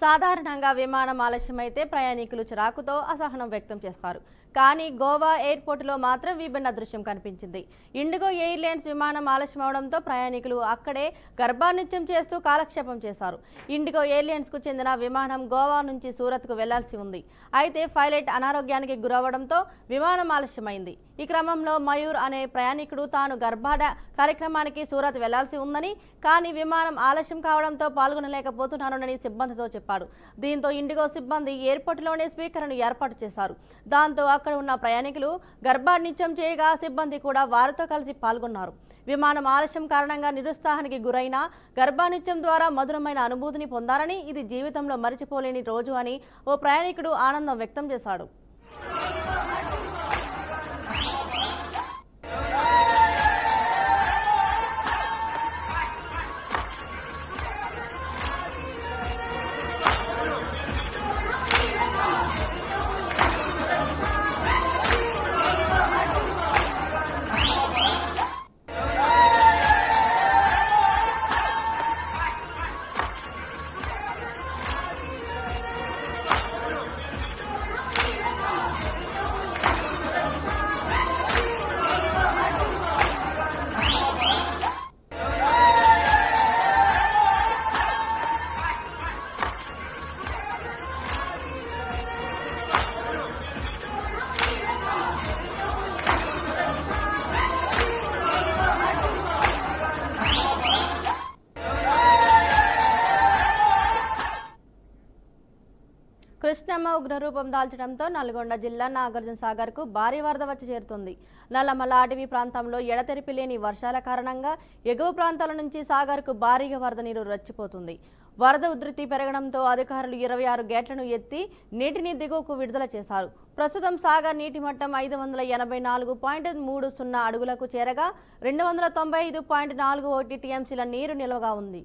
సాధారణంగా విమానం ఆలస్యమైతే ప్రయాణికులు చిరాకుతో అసహనం వ్యక్తం చేస్తారు. కానీ గోవా ఎయిర్పోర్టులో మాత్రం విభిన్న దృశ్యం కనిపించింది. ఇండిగో ఎయిర్లైన్స్ విమానం ఆలస్యం అవడంతో ప్రయాణికులు అక్కడే గర్భానృత్యం చేస్తూ కాలక్షేపం చేశారు. ఇండిగో ఎయిర్లైన్స్ కు చెందిన విమానం గోవా నుంచి సూరత్కు వెళ్లాల్సి ఉంది. అయితే పైలట్ అనారోగ్యానికి గురవడంతో విమానం ఆలస్యమైంది. ఈ క్రమంలో మయూర్ అనే ప్రయాణికుడు తాను గర్భాడ కార్యక్రమానికి సూరత్ వెళ్లాల్సి ఉందని, కానీ విమానం ఆలస్యం కావడంతో పాల్గొనలేకపోతున్నానని సిబ్బందితో చెప్పాడు. దీంతో ఇండిగో సిబ్బంది ఎయిర్పోర్టులోనే స్పీకర్ను ఏర్పాటు చేశారు. దాంతో అక్కడ ఉన్న ప్రయాణికులు గర్భానృత్యం చేయగా సిబ్బంది కూడా వారితో కలిసి పాల్గొన్నారు. విమానం ఆలస్యం కారణంగా నిరుత్సాహానికి గురైన గర్భానృత్యం ద్వారా మధురమైన అనుభూతిని పొందారని, ఇది జీవితంలో మరిచిపోలేని రోజు అని ఓ ప్రయాణికుడు ఆనందం వ్యక్తం చేశాడు. కృష్ణమ్మ ఉగ్రరూపం దాల్చడంతో నల్గొండ జిల్లా నాగార్జున సాగర్ కు భారీ వరద వచ్చి చేరుతుంది. నల్లమల అటవీ ప్రాంతంలో ఎడతెరిపి లేని వర్షాల కారణంగా ఎగువ ప్రాంతాల నుంచి సాగర్ కు భారీగా వరద నీరు రచ్చిపోతుంది. వరద ఉధృతి పెరగడంతో అధికారులు 26 గేట్లను ఎత్తి నీటిని దిగువకు విడుదల చేశారు. ప్రస్తుతం సాగర్ నీటి మట్టం 584.30 అడుగులకు చేరగా 295.41 టీఎంసీల నీరు నిల్వగా ఉంది.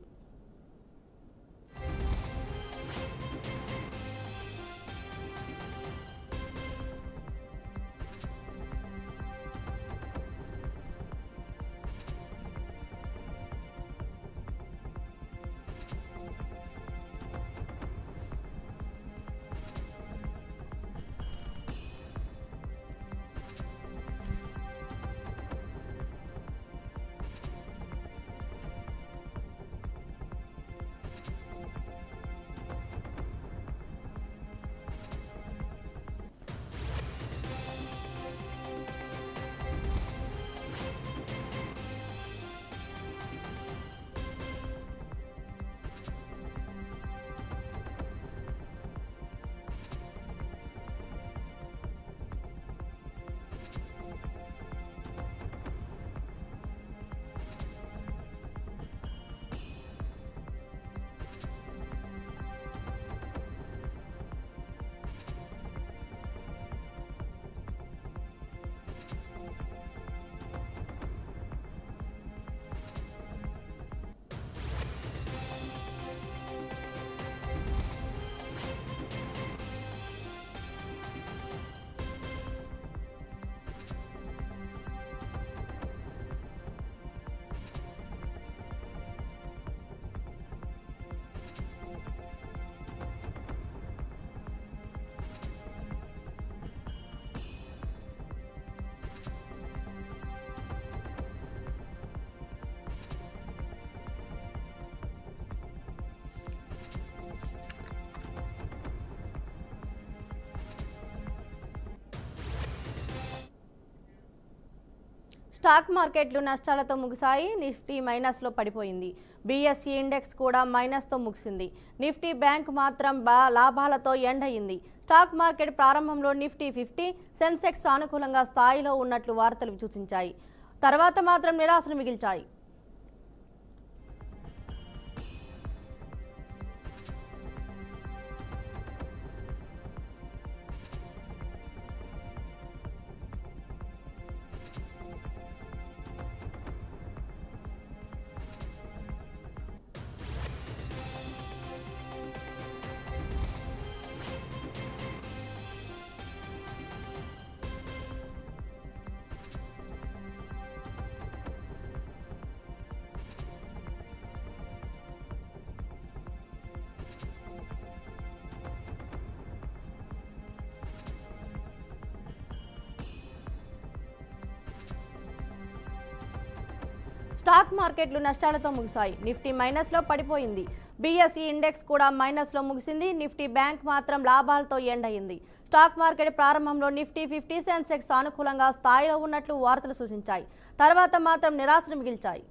స్టాక్ మార్కెట్లు నష్టాలతో ముగిశాయి. నిఫ్టీ మైనస్లో పడిపోయింది. బీఎస్ఈ ఇండెక్స్ కూడా మైనస్తో ముగిసింది. నిఫ్టీ బ్యాంక్ మాత్రం లాభాలతో ఎండ్ అయింది. స్టాక్ మార్కెట్ ప్రారంభంలో నిఫ్టీ 50, సెన్సెక్స్ సానుకూలంగా స్థాయిలో ఉన్నట్లు వార్తలు సూచించాయి. తర్వాత మాత్రం నిరాశను మిగిల్చాయి. స్టాక్ మార్కెట్లు నష్టాలతో ముగిశాయి. నిఫ్టీ మైనస్లో పడిపోయింది. బీఎస్ఈ ఇండెక్స్ కూడా మైనస్లో ముగిసింది. నిఫ్టీ బ్యాంక్ మాత్రం లాభాలతో ఎండ్ అయింది. స్టాక్ మార్కెట్ ప్రారంభంలో నిఫ్టీ 50, సెన్సెక్స్ సానుకూలంగా స్థాయిలో ఉన్నట్లు వార్తలు సూచించాయి. తర్వాత మాత్రం నిరాశను మిగిల్చాయి.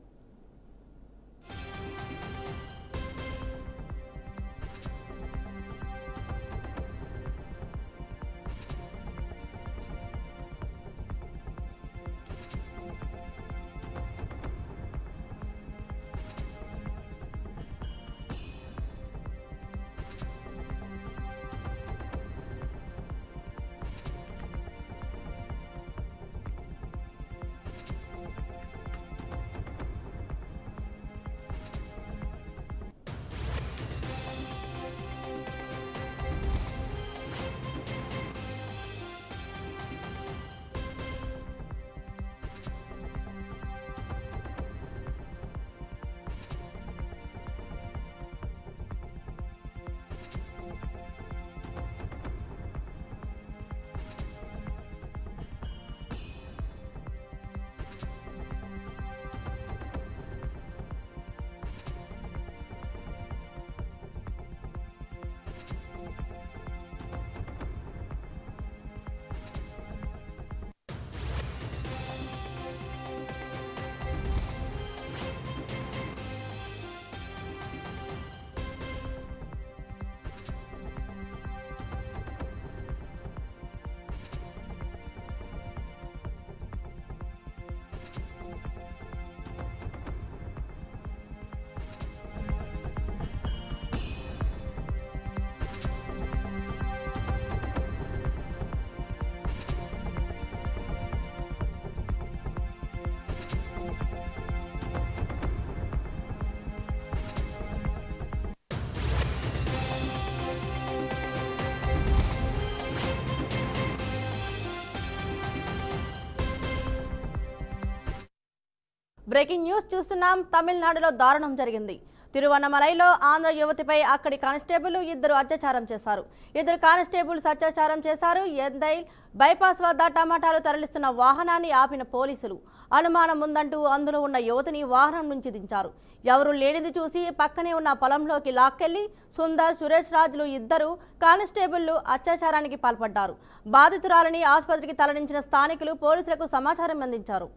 బ్రేకింగ్ న్యూస్ చూస్తున్నాం. తమిళనాడులో దారుణం జరిగింది. తిరువన్నమలైలో ఆంధ్ర యువతిపై అక్కడి కానిస్టేబుల్ ఇద్దరు అత్యాచారం చేశారు. ఇద్దరు కానిస్టేబుల్స్ అత్యాచారం చేశారు. ఎందైల్ బైపాస్ వద్ద టమాటాలు తరలిస్తున్న వాహనాన్ని ఆపిన పోలీసులు అనుమానం ఉందంటూ అందులో ఉన్న యువతిని వాహనం నుంచి దించారు. ఎవరు లేనిది చూసి పక్కనే ఉన్న పొలంలోకి లాక్కెళ్లి సుందర్, సురేష్ రాజులు ఇద్దరు కానిస్టేబుళ్లు అత్యాచారానికి పాల్పడ్డారు. బాధితురాలిని ఆసుపత్రికి తరలించిన స్థానికులు పోలీసులకు సమాచారం అందించారు.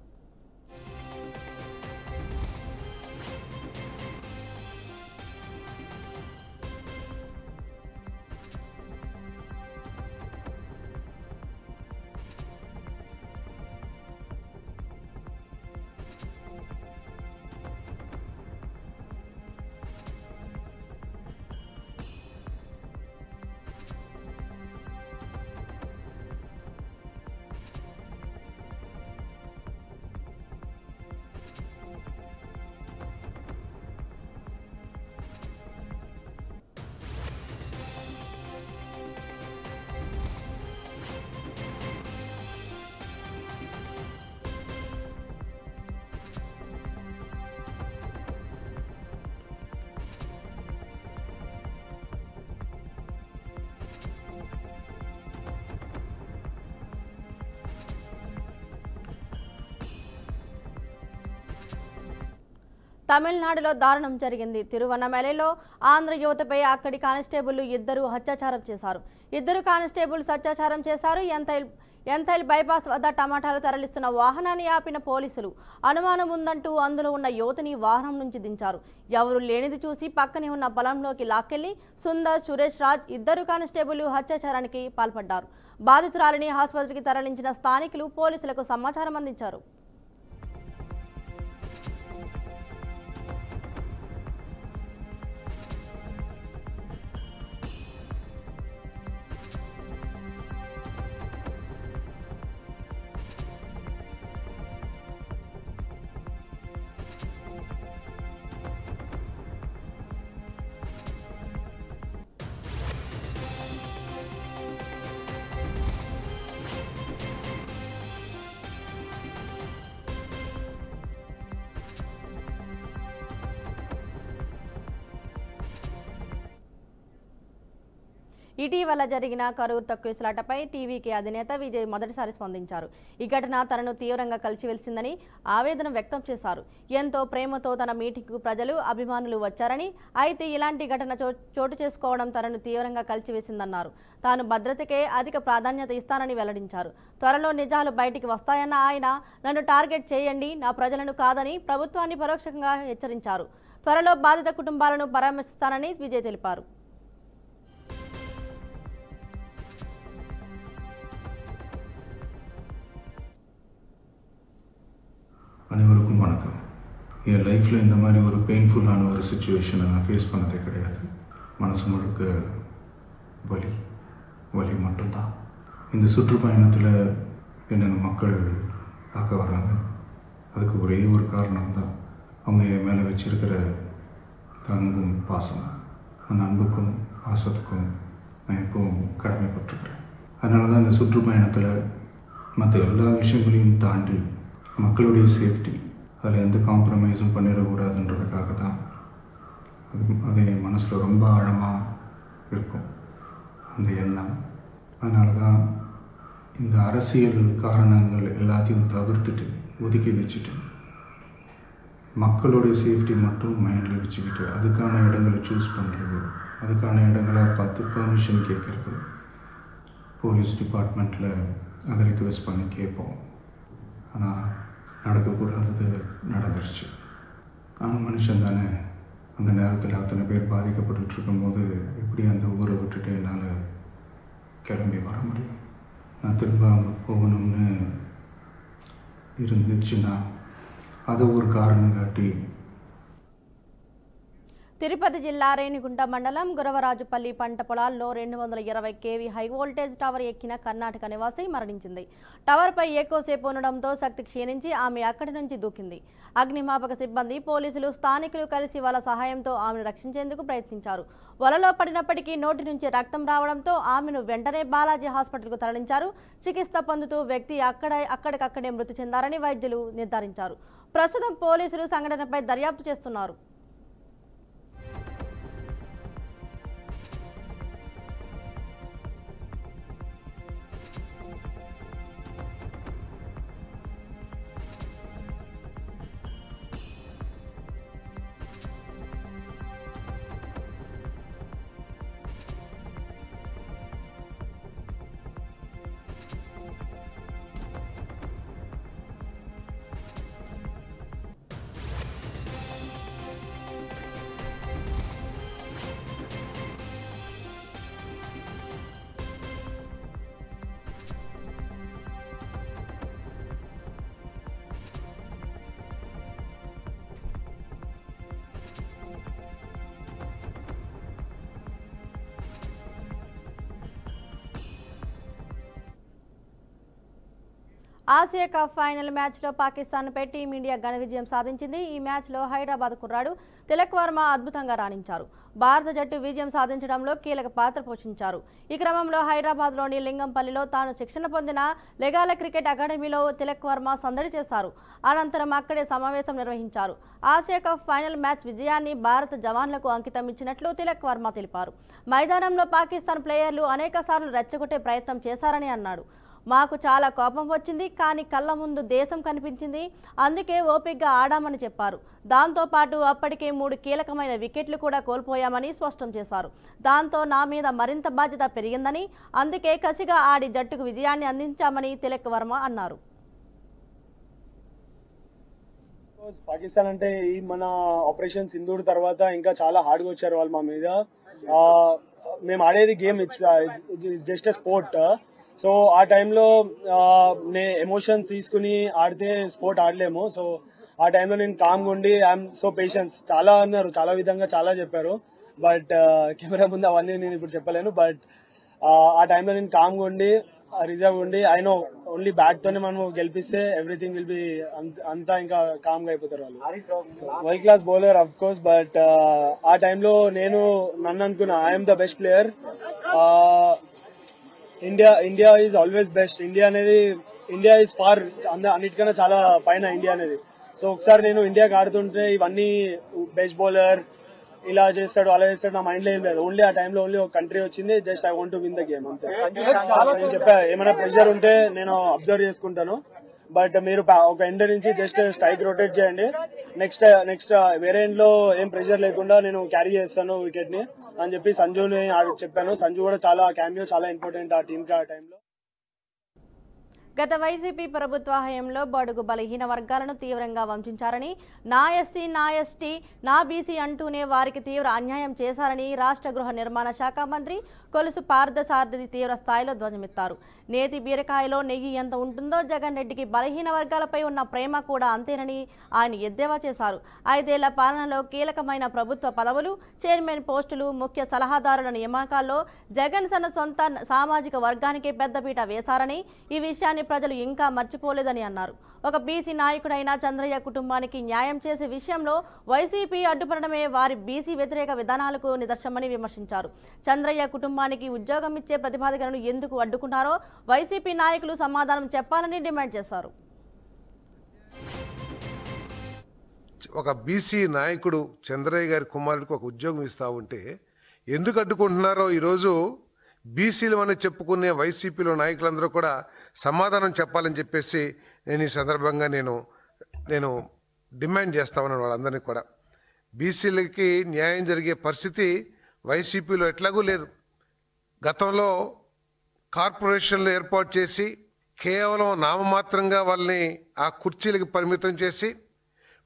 తమిళనాడులో దారుణం జరిగింది. తిరువన్నమలైలో ఆంధ్ర యువతపై అక్కడి కానిస్టేబుల్ ఇద్దరు అత్యాచారం చేశారు. ఇద్దరు కానిస్టేబుల్స్ అత్యాచారం చేశారు. ఎంతైల్ బైపాస్ వద్ద టమాటాలు తరలిస్తున్న వాహనాన్ని ఆపిన పోలీసులు అనుమానం ఉందంటూ అందులో ఉన్న యువతిని వాహనం నుంచి దించారు. ఎవరు లేనిది చూసి పక్కనే ఉన్న పొలంలోకి లాక్కెళ్లి సుందర్, సురేష్ రాజ్ ఇద్దరు కానిస్టేబుల్ అత్యాచారానికి పాల్పడ్డారు. బాధితురాలిని ఆసుపత్రికి తరలించిన స్థానికులు పోలీసులకు సమాచారం అందించారు. ఇటీవల జరిగిన కరూర్ తొక్కిసలాటపై టీవీకే అధినేత విజయ్ మొదటిసారి స్పందించారు. ఈ ఘటన తనను తీవ్రంగా కలిచివేసిందని ఆవేదన వ్యక్తం చేశారు. ఎంతో ప్రేమతో తన మీటింగ్కు ప్రజలు, అభిమానులు వచ్చారని, అయితే ఇలాంటి ఘటన చోటు చేసుకోవడం తనను తీవ్రంగా కలిచివేసిందన్నారు. తాను భద్రతకే అధిక ప్రాధాన్యత ఇస్తానని వెల్లడించారు. త్వరలో నిజాలు బయటికి వస్తాయన్న ఆయన, నన్ను టార్గెట్ చేయండి, నా ప్రజలను కాదని ప్రభుత్వాన్ని పరోక్షంగా హెచ్చరించారు. త్వరలో బాధిత కుటుంబాలను పరామర్శిస్తానని విజయ్ తెలిపారు. அனைவருக்கும் வணக்கம். என் லைஃப்பில் இந்த மாதிரி ஒரு பெயின்ஃபுல்லான ஒரு சுச்சுவேஷனை நான் ஃபேஸ் பண்ணதே கிடையாது. மனசு முழுக்க வலி வலி மட்டும்தான். இந்த சுற்றுப்பயணத்தில் என்னென்ன மக்கள் பார்க்க வராங்க, அதுக்கு ஒரே ஒரு காரணம் தான், அவங்க என் மேலே வச்சிருக்கிற அன்பும் பாசம். அந்த அன்புக்கும் பாசத்துக்கும் நான் எப்பவும் கடமைப்பட்டிருக்கிறேன். அதனால தான் இந்த சுற்றுப்பயணத்தில் மற்ற எல்லா விஷயங்களையும் தாண்டி மக்களுடைய சேஃப்டி, அதில் எந்த காம்ப்ரமைஸும் பண்ணிடக்கூடாதுன்றதுக்காக தான் அது என் மனசில் ரொம்ப ஆழமாக இருக்கும் அந்த எண்ணம். அதனால தான் இந்த அரசியல் காரணங்கள் எல்லாத்தையும் தவிர்த்துட்டு ஒதுக்கி வச்சுட்டு மக்களுடைய சேஃப்டி மட்டும் மைண்டில் வச்சுக்கிட்டு அதுக்கான இடங்களை சூஸ் பண்ணுறது, அதுக்கான இடங்களை பார்த்து பெர்மிஷன் கேட்குறது, போலீஸ் டிபார்ட்மெண்ட்டில் அதை ரிக்வெஸ்ட் பண்ணி கேட்போம். ஆனால் நடக்கக்கூடாதது நடந்துருச்சு. ஆனால் மனுஷன் தானே, அந்த நேரத்தில் அத்தனை பேர் பாதிக்கப்பட்டு இருக்கும்போது எப்படி அந்த ஊரை விட்டுட்டு என்னால் கிளம்பி வர முடியும்? நான் திரும்ப அங்கே போகணும்னு இருந்துச்சுன்னா அதை ஒரு காரணம் காட்டி. తిరుపతి జిల్లా రేణిగుంట మండలం గురవరాజుపల్లి పంట పొలాల్లో 220 kV హై వోల్టేజ్ టవర్ ఎక్కిన కర్ణాటక నివాసి మరణించింది. టవర్పై ఎక్కువసేపు ఉండడంతో శక్తి క్షీణించి ఆమె అక్కడి నుంచి దూకింది. అగ్నిమాపక సిబ్బంది, పోలీసులు, స్థానికులు కలిసి వాళ్ళ సహాయంతో ఆమెను రక్షించేందుకు ప్రయత్నించారు. వలలో పడినప్పటికీ నోటి నుంచి రక్తం రావడంతో ఆమెను వెంటనే బాలాజీ హాస్పిటల్కు తరలించారు. చికిత్స పొందుతూ వ్యక్తి అక్కడికక్కడే మృతి చెందారని వైద్యులు నిర్ధారించారు. ప్రస్తుతం పోలీసులు సంఘటనపై దర్యాప్తు చేస్తున్నారు. ఆసియా కప్ ఫైనల్ మ్యాచ్లో పాకిస్తాన్పై టీమిండియా ఘన విజయం సాధించింది. ఈ మ్యాచ్లో హైదరాబాద్ కుర్రాడు తిలక్ వర్మ అద్భుతంగా రాణించారు. భారత జట్టు విజయం సాధించడంలో కీలక పాత్ర పోషించారు. ఈ క్రమంలో హైదరాబాద్లోని లింగంపల్లిలో తాను శిక్షణ పొందిన లెగాల క్రికెట్ అకాడమీలో తిలక్ వర్మ సందడి చేశారు. అనంతరం అక్కడే సమావేశం నిర్వహించారు. ఆసియా కప్ ఫైనల్ మ్యాచ్ విజయాన్ని భారత జవాన్లకు అంకితం ఇచ్చినట్లు తిలక్ వర్మ తెలిపారు. మైదానంలో పాకిస్తాన్ ప్లేయర్లు అనేకసార్లు రెచ్చగొట్టే ప్రయత్నం చేశారని అన్నాడు. మాకు చాలా కోపం వచ్చింది, కానీ కళ్ళ ముందు దేశం కనిపించింది, అందుకే ఓపికగా ఆడామని చెప్పారు. దాంతోపాటు అప్పటికే 3 కీలకమైన వికెట్లు కూడా కోల్పోయామని స్పష్టం చేశారు. దాంతో నా మీద మరింత బాధ్యత పెరిగిందని, అందుకే కసిగా ఆడి జట్టుకు విజయాన్ని అందించామని తిలక్ వర్మ అన్నారు. పాకిస్తాన్ అంటే ఈ మన ఆపరేషన్ సింధూర్ తర్వాత ఇంకా చాలా హార్డ్గా వచ్చారు వాళ్ళు మా మీద. మేము ఆడేది గేమ్, జస్ట్ స్పోర్ట్. సో ఆ టైంలో ఎమోషన్స్ తీసుకుని ఆడితే స్పోర్ట్ ఆడలేము. సో ఆ టైంలో నేను కామ్గా ఉండి ఐఎమ్ సో పేషెన్స్ చాలా అన్నారు, చాలా విధంగా చాలా చెప్పారు. బట్ కెమెరా ముందు అవన్నీ నేను ఇప్పుడు చెప్పలేను. బట్ ఆ టైంలో నేను కామ్గా ఉండి రిజర్వ్ ఉండి ఐ నో ఓన్లీ బ్యాట్ తోనే మనం గెలిపిస్తే ఎవ్రీథింగ్ విల్ బి అంతా ఇంకా కామ్గా అయిపోతారు వాళ్ళు. World class bowler of course. But ఆ టైంలో నేను నన్ను అనుకున్నా I'm the best player. India is always best. India is far అన్నిటికన్నా చాలా పైన ఇండియా అనేది. సో ఒకసారి నేను ఇండియాకి ఆడుతుంటే ఇవన్నీ బెస్ట్ బౌలర్ ఇలా చేస్తాడు అలా చేస్తాడు నా మైండ్ లో ఏం లేదు. ఓన్లీ ఆ టైంలో ఓన్లీ ఒక కంట్రీ వచ్చింది, just I want to win the game అంతే. నేను చెప్పా ఏమైనా ప్రెషర్ ఉంటే నేను అబ్జర్వ్ చేసుకుంటాను, బట్ మీరు ఒక ఎండ్ నుంచి జస్ట్ స్ట్రైక్ రొటేట్ చేయండి, నెక్స్ట్ వేరే ఎండ్ లో ఏం ప్రెషర్ లేకుండా నేను క్యారీ చేస్తాను వికెట్ ని అని చెప్పి సంజుని చెప్పాను. సంజు కూడా చాలా క్యామియో చాలా ఇంపార్టెంట్ ఆ టీమ్ కి ఆ టైంలో. గత వైసీపీ ప్రభుత్వ హయాంలో బడుగు బలహీన వర్గాలను తీవ్రంగా వంచారని, నా ఎస్సీ నా ఎస్టీ నా బీసీ అంటూనే వారికి తీవ్ర అన్యాయం చేశారని రాష్ట్ర గృహ నిర్మాణ శాఖ మంత్రి కొలుసు పార్థసారథి తీవ్ర స్థాయిలో ధ్వజమెత్తారు. నేతి బీరకాయలో నెయ్యి ఎంత ఉంటుందో జగన్ రెడ్డికి బలహీన వర్గాలపై ఉన్న ప్రేమ కూడా అంతేనని ఆయన ఎద్దేవా చేశారు. 5 ఏళ్ల పాలనలో కీలకమైన ప్రభుత్వ పదవులు, చైర్మన్ పోస్టులు, ముఖ్య సలహాదారుల నియామకాల్లో జగన్ తన సొంత సామాజిక వర్గానికే పెద్దపీట వేశారని, ఈ విషయాన్ని ప్రజలు ఇంకా మర్చిపోలేదని అన్నారు. ఒక బీసీ నాయకుడైన చంద్రయ్య కుటుంబానికి న్యాయం చేసే విషయంలో వైసీపీ అడ్డుపడమే వారి బీసీ వ్యతిరేక విధానాలకు నిదర్శనమని విమర్శించారు. చంద్రయ్య కుటుంబానికి ఉద్యోగం ఇచ్చే ప్రతిపాదనను ఎందుకు అడ్డుకున్నారో వైసీపీ నాయకులు సమాధానం చెప్పాలని డిమాండ్ చేశారు. ఒక బీసీ నాయకుడు చంద్రయ్య గారి కుమారుడికి ఒక ఉద్యోగం ఇస్తా ఉంటే ఎందుకు అడ్డుకుంటున్నారో ఈరోజు బీసీలు అని చెప్పుకునే వైసీపీలో నాయకులందరూ కూడా సమాధానం చెప్పాలని చెప్పేసి నేను ఈ సందర్భంగా నేను డిమాండ్ చేస్తా ఉన్నాను వాళ్ళందరినీ కూడా. బీసీలకి న్యాయం జరిగే పరిస్థితి వైసీపీలో ఎట్లాగూ లేదు. గతంలో కార్పొరేషన్లు ఏర్పాటు చేసి కేవలం నామమాత్రంగా వాళ్ళని ఆ కుర్చీలకు పరిమితం చేసి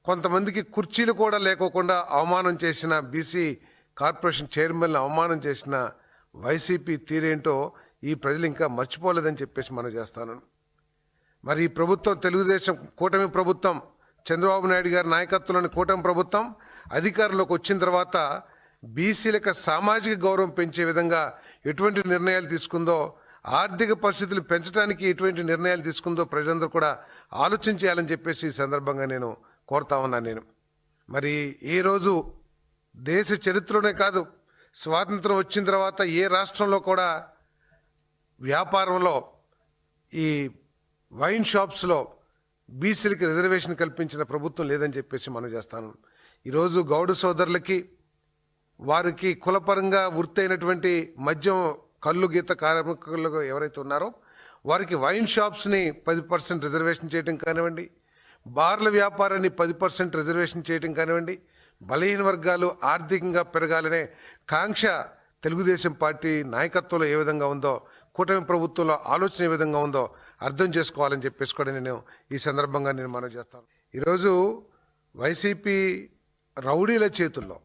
కొంతమందికి కుర్చీలు కూడా లేకోకుండా అవమానం చేసిన బీసీ కార్పొరేషన్ చైర్మన్లు అవమానం చేసిన వైసీపీ తీరేంటో ఈ ప్రజలు ఇంకా మర్చిపోలేదని చెప్పేసి మనం చేస్తాను. మరి ఈ ప్రభుత్వం తెలుగుదేశం కూటమి ప్రభుత్వం చంద్రబాబు నాయుడు గారి నాయకత్వంలోని కూటమి ప్రభుత్వం అధికారంలోకి వచ్చిన తర్వాత బీసీలకు సామాజిక గౌరవం పెంచే విధంగా ఎటువంటి నిర్ణయాలు తీసుకుందో, ఆర్థిక పరిస్థితులు పెంచడానికి ఎటువంటి నిర్ణయాలు తీసుకుందో ప్రజలందరూ కూడా ఆలోచన చేయాలని చెప్పేసి ఈ సందర్భంగా నేను కోరుతా ఉన్నాను. మరి ఈరోజు దేశ చరిత్రలోనే కాదు, స్వాతంత్రం వచ్చిన తర్వాత ఏ రాష్ట్రంలో కూడా వ్యాపారంలో ఈ వైన్ షాప్స్లో బీసీలకి రిజర్వేషన్ కల్పించిన ప్రభుత్వం లేదని చెప్పేసి మనం చేస్తాను. ఈరోజు గౌడ సోదరులకి వారికి కులపరంగా వృత్తి అయినటువంటి మద్యం కళ్ళు గీత కార్మికులు ఎవరైతే ఉన్నారో వారికి వైన్ షాప్స్ని 10% రిజర్వేషన్ చేయడం కానివ్వండి, బార్ల వ్యాపారాన్ని 10% రిజర్వేషన్ చేయడం కానివ్వండి, బలహీన వర్గాలు ఆర్థికంగా పెరగాలనే కాంక్ష తెలుగుదేశం పార్టీ నాయకత్వంలో ఏ విధంగా ఉందో, కూటమి ప్రభుత్వంలో ఆలోచన ఏ విధంగా ఉందో అర్థం చేసుకోవాలని చెప్పేసి కూడా నేను ఈ సందర్భంగా నేను మనవి చేస్తాను. ఈరోజు వైసీపీ రౌడీల చేతుల్లో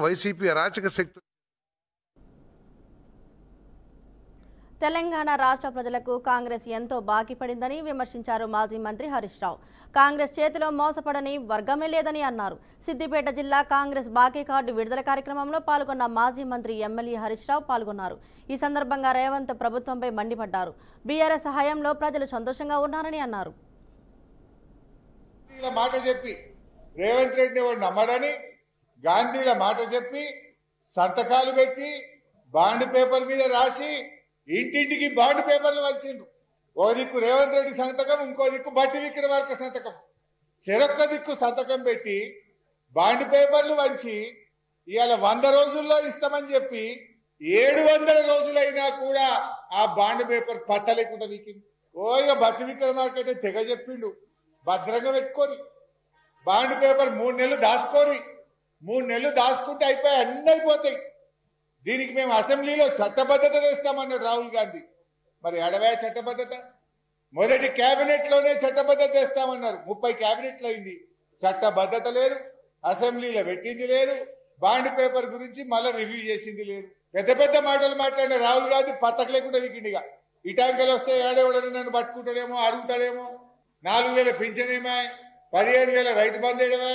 వైసీపీ అరాచక శక్తి. తెలంగాణ రాష్ట్ర ప్రజలకు కాంగ్రెస్ ఎంతో బాకీ పడిందని విమర్శించారు మాజీ మంత్రి హరీష్ రావు. కాంగ్రెస్ చేతిలో మోసపడని వర్గమే లేదని అన్నారు. సిద్దిపేట జిల్లా కాంగ్రెస్ బాకీ కార్డు విడుదల కార్యక్రమంలో పాల్గొన్న మాజీ మంత్రి ఎమ్మెల్యే హరీష్ రావు పాల్గొన్నారు. ఈ సందర్భంగా రేవంత్ ప్రభుత్వంపై మండిపడ్డారు. బీఆర్ఎస్ హయాంలో ప్రజలు సంతోషంగా ఉన్నారని అన్నారు. మాట చెప్పి రేవంత్ రెడ్డి వాడు నమ్మడని గాంధీల మాట చెప్పి సంతకాలు పెట్టి బాండ్ పేపర్ మీద రాసి ఇంటింటికి బాండ్ పేపర్లు వచ్చిండ్రు. ఓ దిక్కు రేవంత్ రెడ్డి సంతకం, ఇంకో దిక్కు బట్టి విక్రమార్క సంతకం, చెరొక్క దిక్కు సంతకం పెట్టి బాండ్ పేపర్లు వంచి ఇవాళ 100 రోజుల్లో ఇస్తామని చెప్పి 700 రోజులైనా కూడా ఆ బాండ్ పేపర్ పత్త లేకుండా వీకింది. ఇక బట్టి విక్రమార్క అయితే తెగ చెప్పిండు, భద్రంగా పెట్టుకోని బాండ్ పేపర్ 3 నెలలు దాచుకోని, 3 నెలలు దాచుకుంటే అయిపోయి అన్ని అయిపోతాయి. దీనికి మేము అసెంబ్లీలో చట్టబద్ధత తెస్తామన్నాడు రాహుల్ గాంధీ. మరి అడవే చట్టబద్ధత? మొదటి కేబినెట్ లోనే చట్టబద్ధత తెస్తామన్నారు. 30 కేబినెట్లు అయింది, చట్టబద్ధత లేదు, అసెంబ్లీలో పెట్టింది లేదు, బాండ్ పేపర్ గురించి మళ్ళీ రివ్యూ చేసింది లేదు. పెద్ద పెద్ద మాటలు మాట్లాడిన రాహుల్ గాంధీ పత్తకు లేకుండా వికిండిగా ఇటాంకలు వస్తే ఏడేవాడని నన్ను పట్టుకుంటాడేమో, అడుగుతాడేమో. 4,000 పింఛనేమే, 15,000 రైతు బంధు ఎడవే,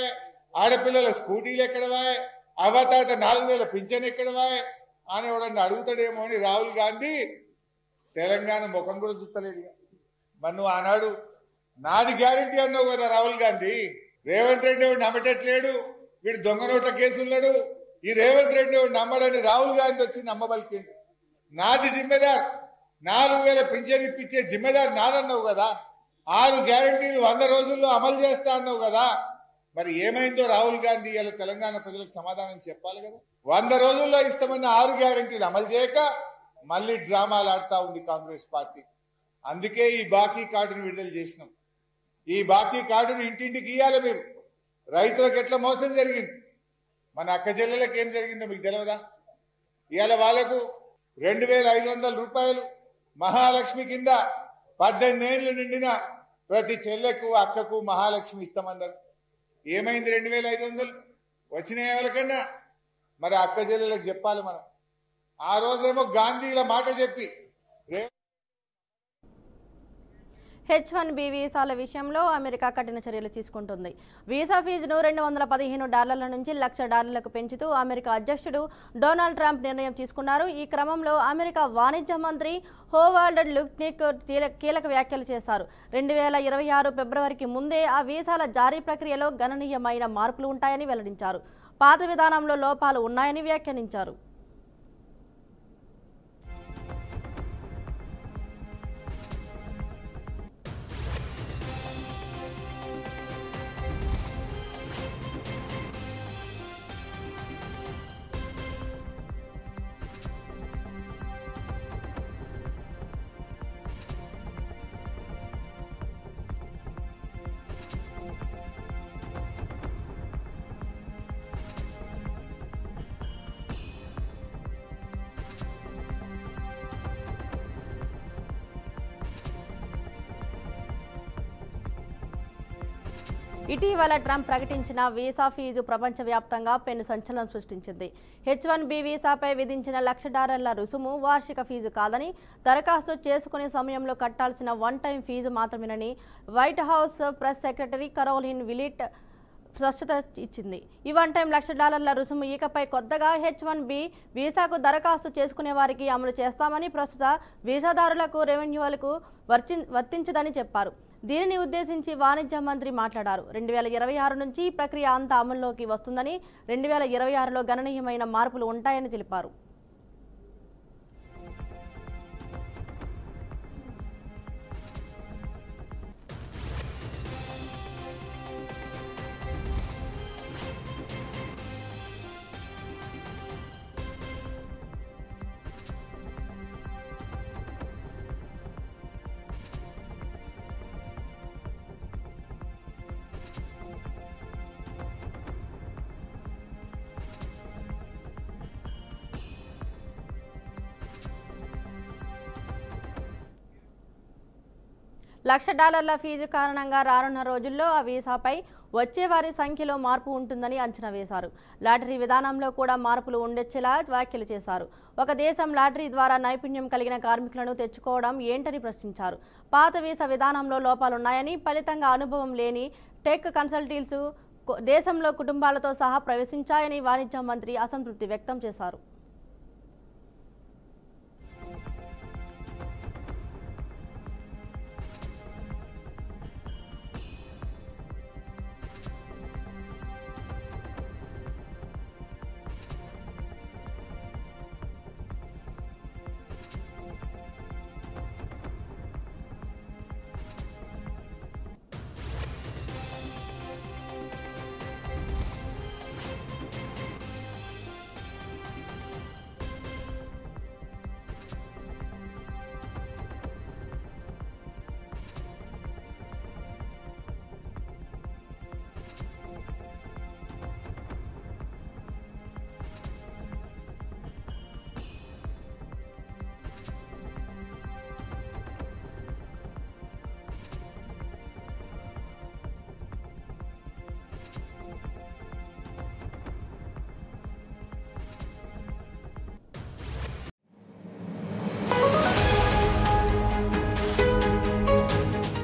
ఆడపిల్లల స్కూటీలు ఎక్కడవా, అవతాత 4,000 పింఛన్ ఎక్కడవా అని ఎవడన్నా అడుగుతాడేమో అని రాహుల్ గాంధీ తెలంగాణ ముఖం కూడా చూస్తలేడు. మరి నువ్వు ఆనాడు నాది గ్యారంటీ అన్నావు కదా రాహుల్ గాంధీ. రేవంత్ రెడ్డి వాడు నమ్మటట్లేడు, వీడు దొంగ నోట్ల కేసులున్నాడు, ఈ రేవంత్ రెడ్డి వాడు నమ్మడని రాహుల్ గాంధీ వచ్చి నమ్మబలికిండు. నాది జిమ్మెదార్, 4,000 పింఛన్ ఇప్పించే జిమ్మెదార్ నాదన్నావు కదా. 6 గ్యారంటీలు 100 రోజుల్లో అమలు చేస్తా అన్నావు కదా. మరి ఏమైందో రాహుల్ గాంధీ ఇలా తెలంగాణ ప్రజలకు సమాధానం చెప్పాలి కదా. 100 రోజుల్లో ఇస్తామన్న 6 గ్యారెంటీలు అమలు చేయక మళ్ళీ డ్రామాలు ఆడుతా ఉంది కాంగ్రెస్ పార్టీ. అందుకే ఈ బాకీ కార్డును విడుదల చేసినాం. ఈ బాకీ కార్డును ఇంటింటికి ఇయ్యాలి. మీరు రైతులకు ఎట్లా మోసం జరిగింది, మన అక్క చెల్లెలకు ఏం జరిగిందో మీకు తెలియదా? ఇవాళ వాళ్లకు 2500 రూపాయలు మహాలక్ష్మి కింద 18 ఏళ్లు నిండిన ప్రతి చెల్లెకు అక్కకు మహాలక్ష్మి ఇస్తామన్నారు. ఏమైంది? 2500 వచ్చినాయి ఎవరికన్నా? మరి అక్క చెల్లెలకు చెప్పాలి మనం. ఆ రోజేమో గాంధీల మాట చెప్పి H1B వీసాల విషయంలో అమెరికా కఠిన చర్యలు తీసుకుంటుంది. వీసా ఫీజును $215 నుంచి $1,00,000 పెంచుతూ అమెరికా అధ్యక్షుడు డొనాల్డ్ ట్రంప్ నిర్ణయం తీసుకున్నారు. ఈ క్రమంలో అమెరికా వాణిజ్య మంత్రి హోవార్డ్ లుట్నిక్ కీలక వ్యాఖ్యలు చేశారు. 2026 ఫిబ్రవరికి ముందే ఆ వీసాల జారీ ప్రక్రియలో గణనీయమైన మార్పులు ఉంటాయని వెల్లడించారు. పాత విధానంలో లోపాలు ఉన్నాయని వ్యాఖ్యానించారు. ఇటీవల ట్రంప్ ప్రకటించిన వీసా ఫీజు ప్రపంచవ్యాప్తంగా పెను సంచలనం సృష్టించింది. H1B వీసాపై విధించిన $1,00,000 రుసుము వార్షిక ఫీజు కాదని, దరఖాస్తు చేసుకునే సమయంలో కట్టాల్సిన వన్ టైం ఫీజు మాత్రమేనని White House press secretary Karoline Leavitt స్పష్టత ఇచ్చింది. ఈ వన్ టైం $1,00,000 రుసుము ఇకపై కొత్తగా H1B వీసాకు దరఖాస్తు చేసుకునే వారికి అమలు చేస్తామని, ప్రస్తుత వీసాదారులకు రెవెన్యూలకు వర్తించదని చెప్పారు. దీనిని ఉద్దేశించి వాణిజ్య మంత్రి మాట్లాడారు. 2026 నుంచి ఈ ప్రక్రియ అంతా అమల్లోకి వస్తుందని, 2026లో గణనీయమైన మార్పులు ఉంటాయని తెలిపారు. $1,00,000 ఫీజు కారణంగా రానున్న రోజుల్లో ఆ వీసాపై వచ్చేవారి సంఖ్యలో మార్పు ఉంటుందని అంచనా వేశారు. లాటరీ విధానంలో కూడా మార్పులు ఉండొచ్చేలా వ్యాఖ్యలు చేశారు. ఒక దేశం లాటరీ ద్వారా నైపుణ్యం కలిగిన కార్మికులను తెచ్చుకోవడం ఏంటని ప్రశ్నించారు. పాత వీసా విధానంలో లోపాలున్నాయని, ఫలితంగా అనుభవం లేని టెక్ కన్సల్టెన్సీలు దేశంలో కుటుంబాలతో సహా ప్రవేశించాయని వాణిజ్య మంత్రి అసంతృప్తి వ్యక్తం చేశారు.